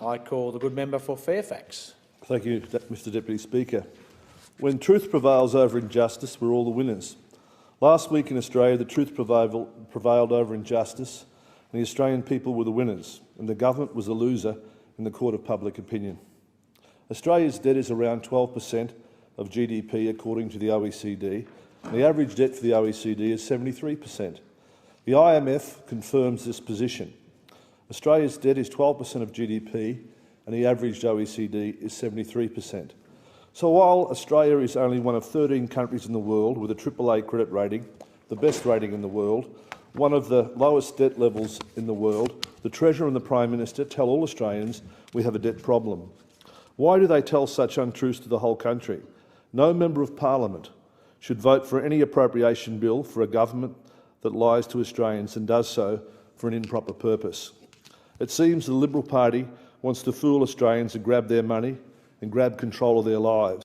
I call the good member for Fairfax. Thank you, Mr Deputy Speaker. When truth prevails over injustice, we're all the winners. Last week in Australia, the truth prevailed over injustice, and the Australian people were the winners, and the government was the loser in the court of public opinion. Australia's debt is around 12% of GDP, according to the OECD, and the average debt for the OECD is 73%. The IMF confirms this position. Australia's debt is 12% of GDP, and the average OECD is 73%. So while Australia is only one of 13 countries in the world with a AAA credit rating, the best rating in the world, one of the lowest debt levels in the world, the Treasurer and the Prime Minister tell all Australians we have a debt problem. Why do they tell such untruths to the whole country? No member of Parliament should vote for any appropriation bill for a government that lies to Australians and does so for an improper purpose. It seems the Liberal Party wants to fool Australians and grab their money and grab control of their lives.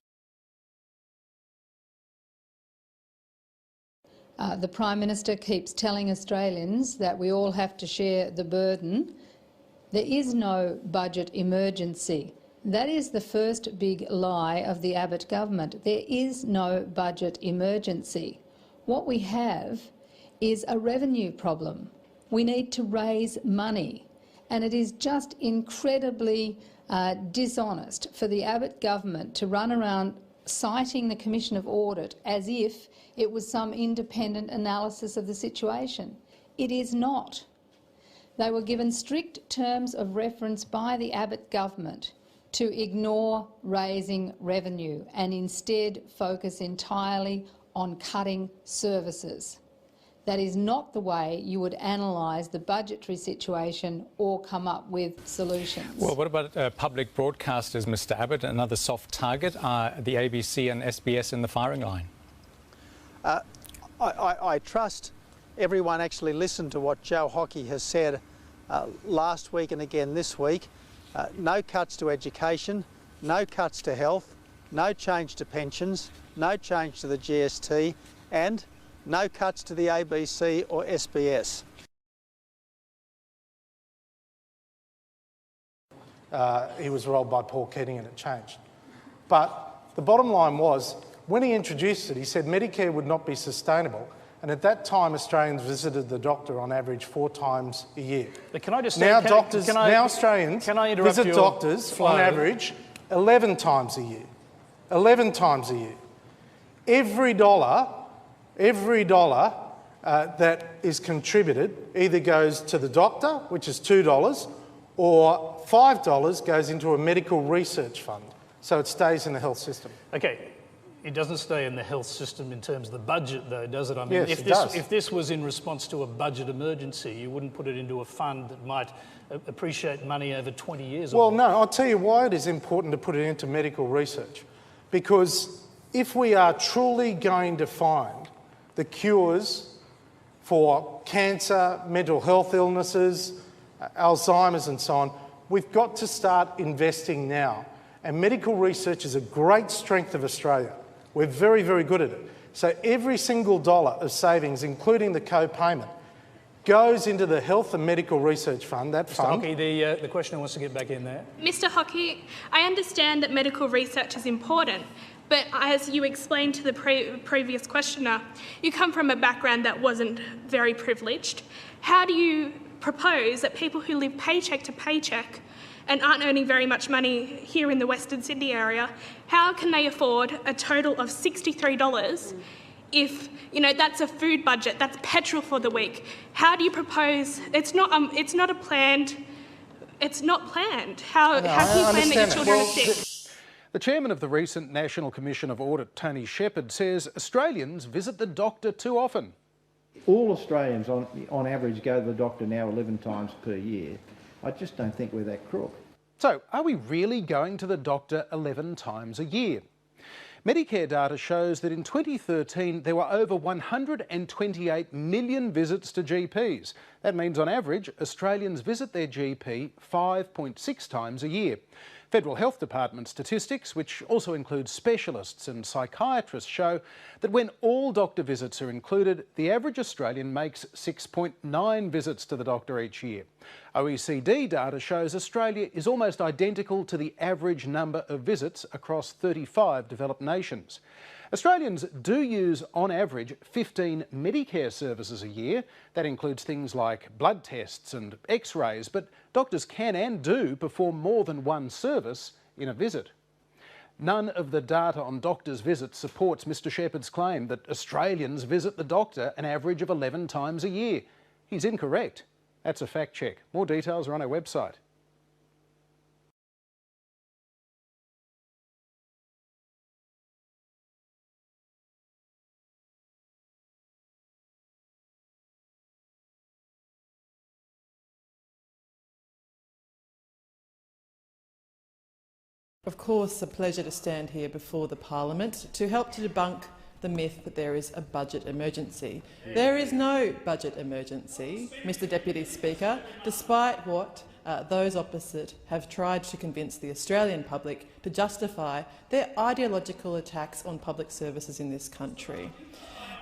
The Prime Minister keeps telling Australians that we all have to share the burden. There is no budget emergency. That is the first big lie of the Abbott government. There is no budget emergency. What we have is a revenue problem. We need to raise money, and it is just incredibly dishonest for the Abbott government to run around citing the Commission of Audit as if it was some independent analysis of the situation. It is not. They were given strict terms of reference by the Abbott government to ignore raising revenue and instead focus entirely on cutting services. That is not the way you would analyse the budgetary situation or come up with solutions. Well, what about public broadcasters, Mr Abbott? Another soft target? Are the ABC and SBS in the firing line? I trust everyone actually listened to what Joe Hockey has said last week and again this week. No cuts to education, no cuts to health, no change to pensions, no change to the GST, and no cuts to the ABC or SBS. He was rolled by Paul Keating and it changed. But the bottom line was, when he introduced it, he said Medicare would not be sustainable. And at that time, Australians visited the doctor on average 4 times a year. But can I just now, say, now Australians visit doctors on average 11 times a year. 11 times a year. Every dollar that is contributed either goes to the doctor, which is $2, or $5 goes into a medical research fund. So it stays in the health system. Okay. It doesn't stay in the health system in terms of the budget, though, does it? I mean, yes, it does. If this was in response to a budget emergency, you wouldn't put it into a fund that might appreciate money over 20 years. Well, no, I'll tell you why it is important to put it into medical research. Because if we are truly going to find the cures for cancer, mental health illnesses, Alzheimer's and so on, we've got to start investing now. And medical research is a great strength of Australia. We're very, very good at it. So every single dollar of savings, including the co-payment, goes into the Health and Medical Research Fund, that fund. Mr. Hockey, the questioner wants to get back in there. Mr. Hockey, I understand that medical research is important, but as you explained to the previous questioner, you come from a background that wasn't very privileged. How do you propose that people who live paycheck to paycheck and aren't earning very much money here in the Western Sydney area, how can they afford a total of $63 if, you know, that's a food budget, that's petrol for the week? How do you propose, it's not planned. How can you plan that your children are sick? The chairman of the recent National Commission of Audit, Tony Shepherd, says Australians visit the doctor too often. All Australians on average go to the doctor now 11 times per year. I just don't think we're that crook. So, are we really going to the doctor 11 times a year? Medicare data shows that in 2013 there were over 128 million visits to GPs. That means on average Australians visit their GP 5.6 times a year. Federal Health Department statistics, which also include specialists and psychiatrists, show that when all doctor visits are included, the average Australian makes 6.9 visits to the doctor each year. OECD data shows Australia is almost identical to the average number of visits across 35 developed nations. Australians do use, on average, 15 Medicare services a year. That includes things like blood tests and x-rays, but doctors can and do perform more than one service in a visit. None of the data on doctors' visits supports Mr Shepherd's claim that Australians visit the doctor an average of 11 times a year. He's incorrect. That's a fact check. More details are on our website. Of course, a pleasure to stand here before the Parliament to help to debunk the myth that there is a budget emergency. There is no budget emergency, Mr Deputy Speaker, despite what those opposite have tried to convince the Australian public to justify their ideological attacks on public services in this country.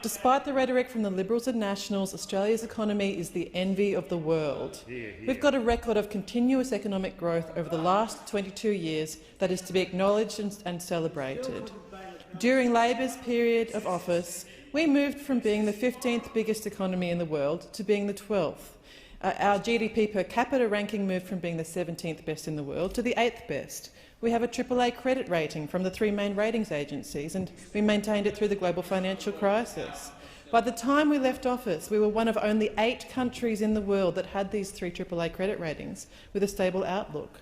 Despite the rhetoric from the Liberals and Nationals, Australia's economy is the envy of the world. We've got a record of continuous economic growth over the last 22 years that is to be acknowledged and celebrated. During Labor's period of office, we moved from being the 15th biggest economy in the world to being the 12th. Our GDP per capita ranking moved from being the 17th best in the world to the 8th best. We have a AAA credit rating from the three main ratings agencies, and we maintained it through the global financial crisis. By the time we left office, we were one of only 8 countries in the world that had these 3 AAA credit ratings with a stable outlook.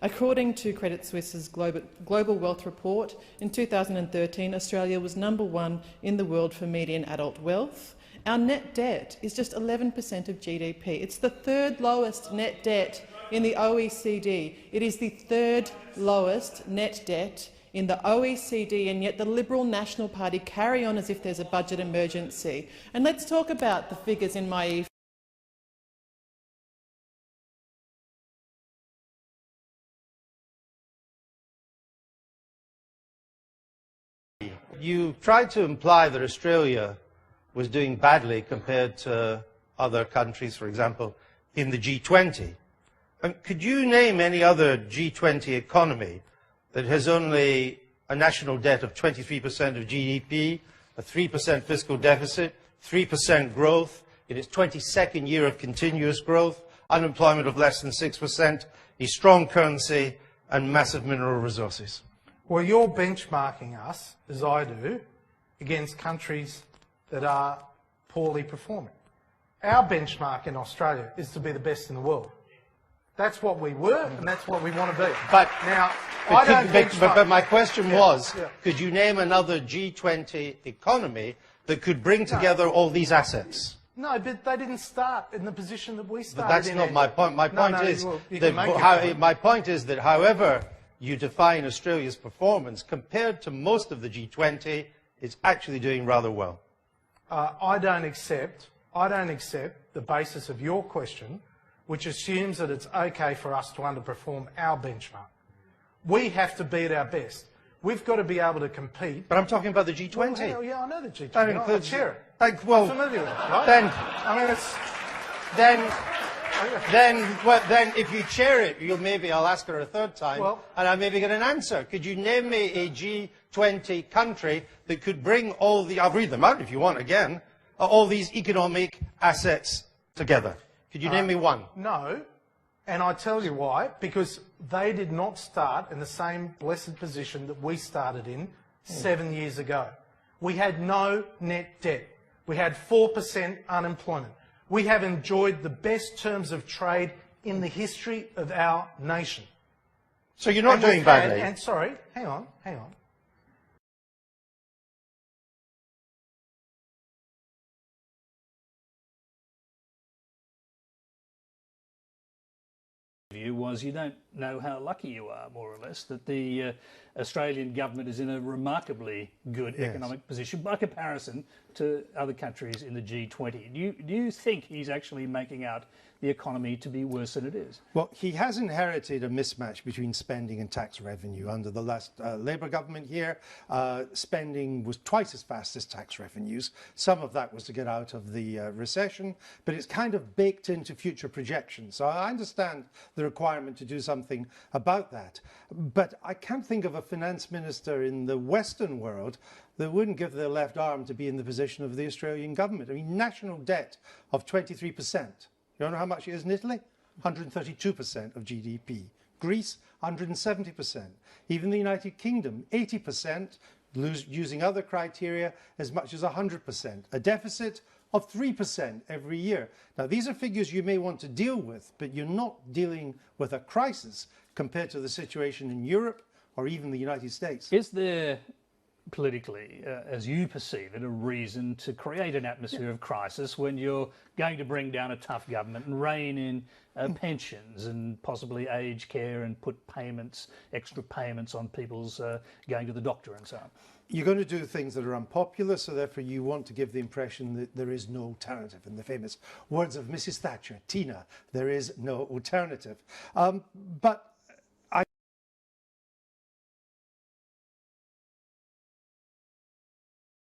According to Credit Suisse's Global Wealth Report, in 2013 Australia was #1 in the world for median adult wealth. Our net debt is just 11% of GDP. It's the 3rd lowest net debt in the OECD. It is the 3rd lowest net debt in the OECD, and yet the Liberal National Party carry on as if there's a budget emergency. And let's talk about the figures in my You tried to imply that Australia was doing badly compared to other countries, for example, in the G20. Could you name any other G20 economy that has only a national debt of 23% of GDP, a 3% fiscal deficit, 3% growth in its 22nd year of continuous growth, unemployment of less than 6%, a strong currency and massive mineral resources? Well, you're benchmarking us, as I do, against countries that are poorly performing. Our benchmark in Australia is to be the best in the world. That's what we were, and that's what we want to be. But now, but my question was, could you name another G20 economy that could bring together all these assets? No, but they didn't start in the position that we started. But that's not my point. My point is that however you define Australia's performance compared to most of the G20, it's actually doing rather well. I don't accept the basis of your question, which assumes that it's okay for us to underperform our benchmark. We have to be at our best. We've got to be able to compete. But I'm talking about the G20. Well, yeah, I know the G20. That includes, I chair it. Well, I'm familiar with it, right? Then if you chair it, I'll ask her a third time, and I maybe get an answer. Could you name me a G20 country that could bring all the, I'll read them out if you want again, all these economic assets together? Could you name me one? No, and I tell you why. Because they did not start in the same blessed position that we started in 7 years ago. We had no net debt. We had 4% unemployment. We have enjoyed the best terms of trade in the history of our nation. So you're not doing badly? And sorry, hang on. View was you don't know how lucky you are, more or less, that the Australian government is in a remarkably good economic position by comparison to other countries in the G20. Do you think he's actually making out the economy to be worse than it is. Well, he has inherited a mismatch between spending and tax revenue. Under the last Labour government here, spending was twice as fast as tax revenues. Some of that was to get out of the recession, but it's kind of baked into future projections. So I understand the requirement to do something about that. But I can't think of a finance minister in the Western world that wouldn't give their left arm to be in the position of the Australian government. I mean, national debt of 23%. You know how much it is in Italy? 132% of GDP. Greece, 170%. Even the United Kingdom, 80%, using other criteria, as much as 100%. A deficit of 3% every year. Now, these are figures you may want to deal with, but you're not dealing with a crisis compared to the situation in Europe or even the United States. Is there politically, as you perceive it, a reason to create an atmosphere of crisis when you're going to bring down a tough government and rein in pensions and possibly aged care and put payments, extra payments on people's going to the doctor and so on? You're going to do things that are unpopular, so therefore you want to give the impression that there is no alternative. In the famous words of Mrs. Thatcher, Tina, there is no alternative. But